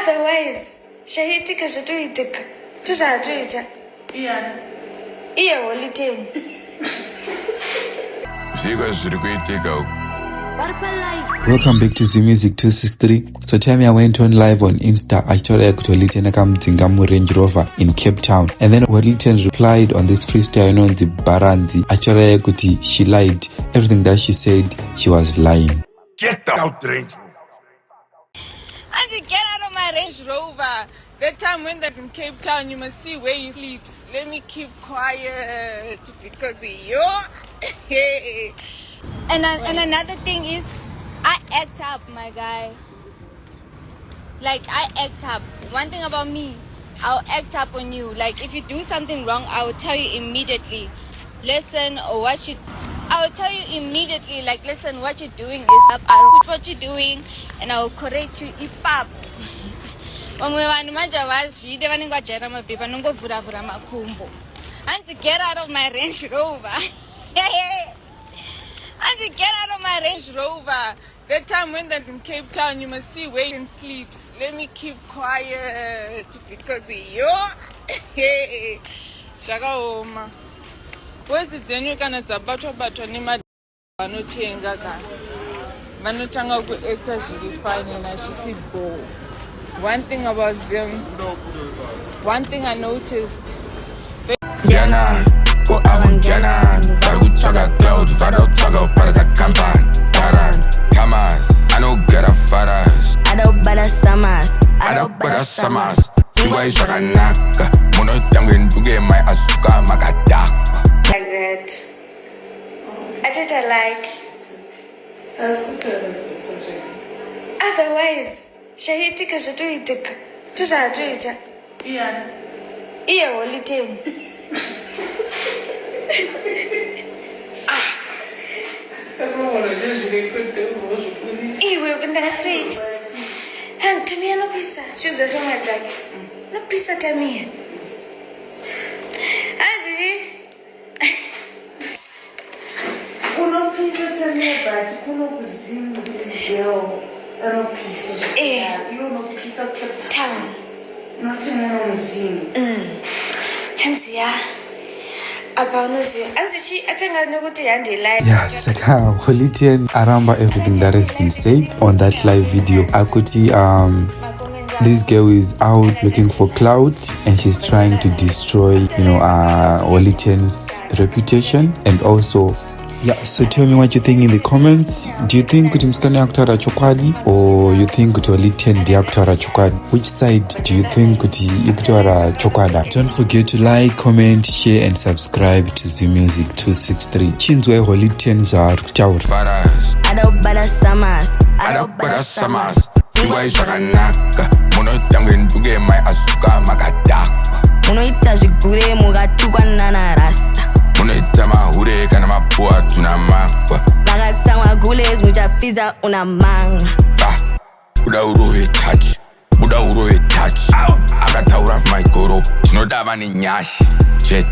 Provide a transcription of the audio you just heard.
Otherwise, shahitika zvatoitika. Tozvatoita. Iye Holyten. Welcome back to ZMusic 263. So Tamia went on live on Insta. Achora kuti Holyten Akandidzinga MuRange Rover in Capetown. And then Holyten replied on this freestyle on the Baranzi. Achora kuti she lied. Everything that she said, she was lying. Get out Range Rover. And get out of my Range Rover. That time when they're in Cape Town, you must see where he sleeps. Let me keep quiet because you're... And another thing is, I act up, my guy. Like, I act up. One thing about me, I'll act up on you. Like, if you do something wrong, I will tell you immediately. Listen, or what you... I will tell you immediately, like, listen, what you're doing is up. I'll put what you're doing, and I will correct you. If up. And to get out of my Range Rover. And to get out of my Range Rover. That time when they're in Cape Town, you must see where he sleeps. Let me keep quiet because you're... Shaka Oma. Where's the Daniel Canada? Batwa Nima Vanotenga. Vanotanga ku actor really fine and she see bow. One thing about them, one thing I noticed. Jana, go avant Jana. Varu chaga cloud, varu chaga para za kampan. Tarans, Tamas, I know get a faras. I don't better summers. Tiwa ishaga naka. Mono tamgen duge mai asuka makadaka. Like that. I did like. Otherwise, shahitika zvatoitika. Tozvatoita. Iye Holyten. Iwe ukenda straight. Tamia nopisa. Shuza shoma dzake. Nopisa Tamia. Anzi. Unopisa Tamia but kunokuzimba this girl. Unopisa. Unopisa Capetown. Not in Muzim. Hansia. Yes, Holyten Aramba everything that has been said on that live video. Akuti this girl is out looking for clout and she's trying to destroy, Holyten's reputation and also so tell me what you think in the comments. Do you think kuti msikana akutara chokwadi or you think kuti Holyten ndi akutara chokwadi? Which side do you think kuti ikutara chokwada? Don't forget to like, comment, share and subscribe to ZMusic 263. Chinzwe Holyten zvaari kutaura. I don't better summers. Tiwa ishaga naka. Mono tamgen duge mai asuka makadaka. Mono ita zigure mugatukwa nana rasta. Unaitama hure kana mapua tunamakwa. Bagatama gules mujapiza unamanga. Buda urohe touch. Akataura maikoro tinodava ni nyashi. Jet